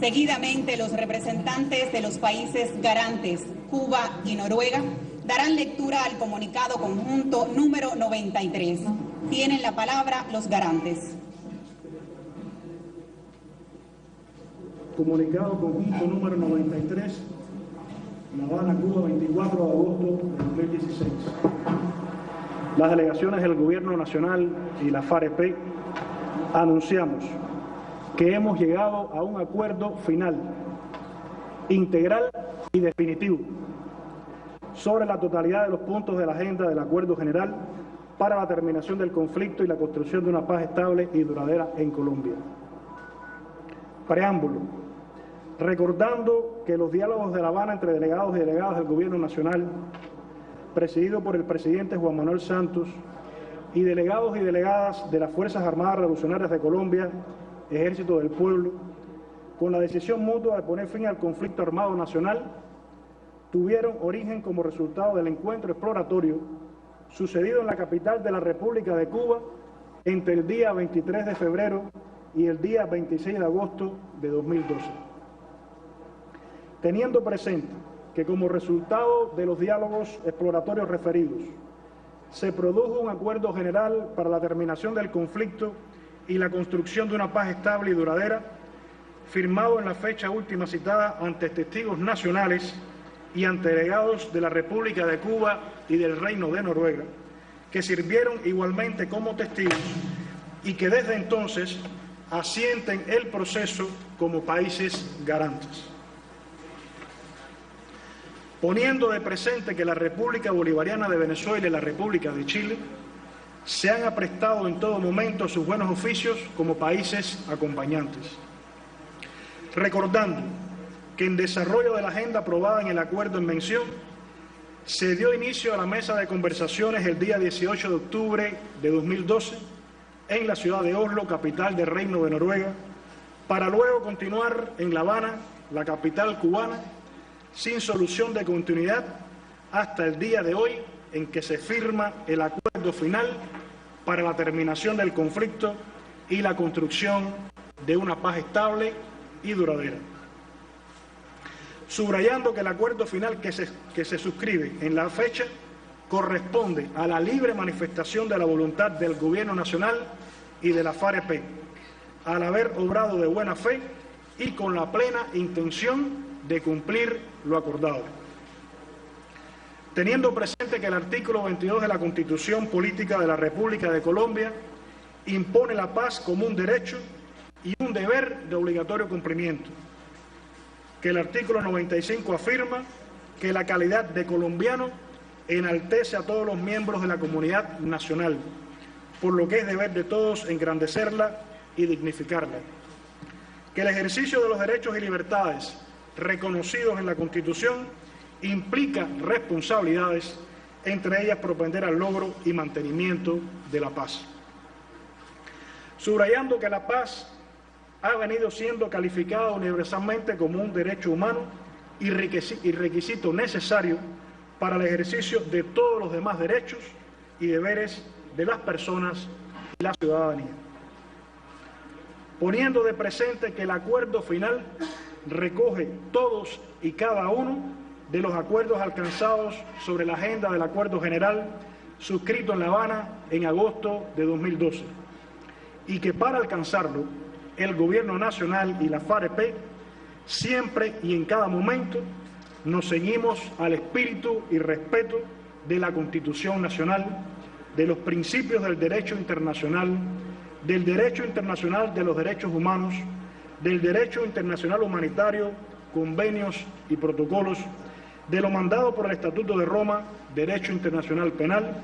Seguidamente, los representantes de los países garantes, Cuba y Noruega, darán lectura al comunicado conjunto número 93. Tienen la palabra los garantes. Comunicado conjunto número 93, La Habana, Cuba, 24 de agosto de 2016. Las delegaciones del Gobierno Nacional y la FAREP anunciamos que hemos llegado a un acuerdo final, integral y definitivo sobre la totalidad de los puntos de la agenda del Acuerdo General para la terminación del conflicto y la construcción de una paz estable y duradera en Colombia. Preámbulo. Recordando que los diálogos de La Habana entre delegados y delegadas del Gobierno Nacional, presidido por el presidente Juan Manuel Santos, y delegados y delegadas de las Fuerzas Armadas Revolucionarias de Colombia, Ejército del Pueblo, con la decisión mutua de poner fin al conflicto armado nacional, tuvieron origen como resultado del encuentro exploratorio sucedido en la capital de la República de Cuba entre el día 23 de febrero y el día 26 de agosto de 2012. Teniendo presente que como resultado de los diálogos exploratorios referidos se produjo un acuerdo general para la terminación del conflicto y la construcción de una paz estable y duradera, firmado en la fecha última citada ante testigos nacionales y ante delegados de la República de Cuba y del Reino de Noruega, que sirvieron igualmente como testigos y que desde entonces asienten el proceso como países garantes. Poniendo de presente que la República Bolivariana de Venezuela y la República de Chile se han aprestado en todo momento sus buenos oficios como países acompañantes. Recordando que en desarrollo de la agenda aprobada en el acuerdo en mención, se dio inicio a la mesa de conversaciones el día 18 de octubre de 2012 en la ciudad de Oslo, capital del Reino de Noruega, para luego continuar en La Habana, la capital cubana, sin solución de continuidad hasta el día de hoy en que se firma el acuerdo final para la terminación del conflicto y la construcción de una paz estable y duradera. Subrayando que el acuerdo final que se suscribe en la fecha corresponde a la libre manifestación de la voluntad del Gobierno Nacional y de la FAREP, al haber obrado de buena fe y con la plena intención de cumplir lo acordado. Teniendo presente que el artículo 22 de la Constitución Política de la República de Colombia impone la paz como un derecho y un deber de obligatorio cumplimiento, que el artículo 95 afirma que la calidad de colombiano enaltece a todos los miembros de la comunidad nacional, por lo que es deber de todos engrandecerla y dignificarla, que el ejercicio de los derechos y libertades reconocidos en la Constitución implica responsabilidades, entre ellas propender al logro y mantenimiento de la paz. Subrayando que la paz ha venido siendo calificada universalmente como un derecho humano y requisito necesario para el ejercicio de todos los demás derechos y deberes de las personas y la ciudadanía. Poniendo de presente que el acuerdo final recoge todos y cada uno de los acuerdos alcanzados sobre la agenda del Acuerdo General suscrito en La Habana en agosto de 2012 y que para alcanzarlo el Gobierno Nacional y la FAREP siempre y en cada momento nos ceñimos al espíritu y respeto de la Constitución Nacional, de los principios del derecho internacional, del derecho internacional de los derechos humanos, del derecho internacional humanitario, convenios y protocolos, de lo mandado por el Estatuto de Roma, derecho internacional penal,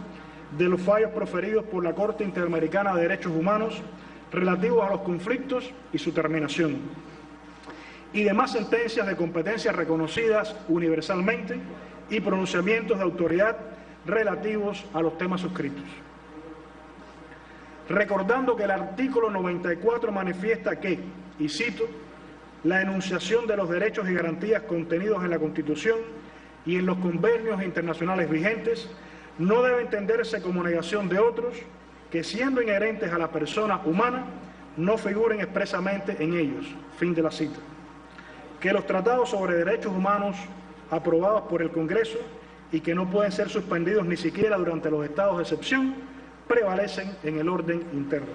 de los fallos proferidos por la Corte Interamericana de Derechos Humanos relativos a los conflictos y su terminación, y demás sentencias de competencia reconocidas universalmente y pronunciamientos de autoridad relativos a los temas suscritos. Recordando que el artículo 94 manifiesta que, y cito, la enunciación de los derechos y garantías contenidos en la Constitución y en los convenios internacionales vigentes no debe entenderse como negación de otros que, siendo inherentes a la persona humana, no figuren expresamente en ellos. Fin de la cita. que los tratados sobre derechos humanos aprobados por el Congreso y que no pueden ser suspendidos ni siquiera durante los estados de excepción, prevalecen en el orden interno.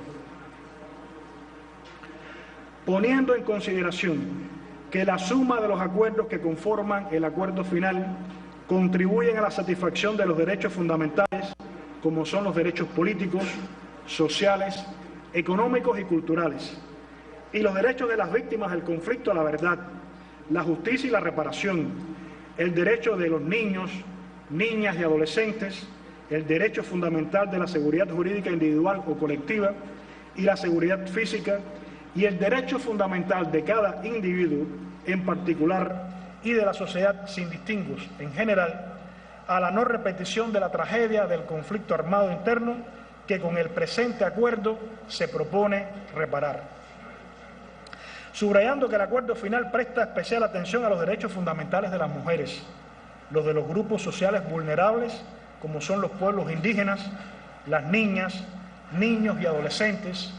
Poniendo en consideración que la suma de los acuerdos que conforman el acuerdo final contribuyen a la satisfacción de los derechos fundamentales, como son los derechos políticos, sociales, económicos y culturales, y los derechos de las víctimas del conflicto a la verdad, la justicia y la reparación, el derecho de los niños, niñas y adolescentes, el derecho fundamental de la seguridad jurídica individual o colectiva y la seguridad física, y el derecho fundamental de cada individuo en particular y de la sociedad sin distingos en general a la no repetición de la tragedia del conflicto armado interno que con el presente acuerdo se propone reparar. Subrayando que el acuerdo final presta especial atención a los derechos fundamentales de las mujeres, los de los grupos sociales vulnerables, como son los pueblos indígenas, las niñas, niños y adolescentes,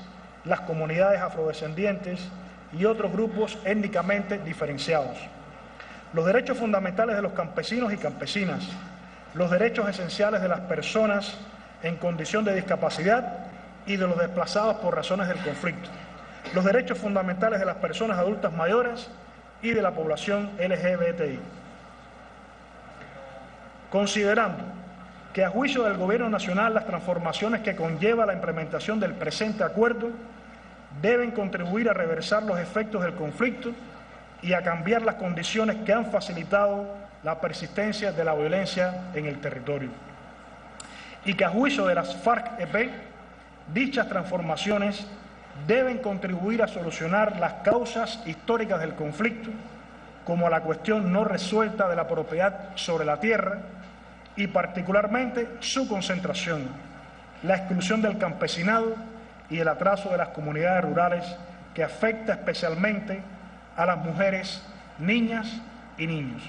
las comunidades afrodescendientes y otros grupos étnicamente diferenciados. Los derechos fundamentales de los campesinos y campesinas, los derechos esenciales de las personas en condición de discapacidad y de los desplazados por razones del conflicto, los derechos fundamentales de las personas adultas mayores y de la población LGBTI. Considerando que a juicio del Gobierno Nacional las transformaciones que conlleva la implementación del presente acuerdo deben contribuir a reversar los efectos del conflicto y a cambiar las condiciones que han facilitado la persistencia de la violencia en el territorio. Y que a juicio de las FARC-EP, dichas transformaciones deben contribuir a solucionar las causas históricas del conflicto, como la cuestión no resuelta de la propiedad sobre la tierra y particularmente su concentración, la exclusión del campesinado y el atraso de las comunidades rurales que afecta especialmente a las mujeres, niñas y niños.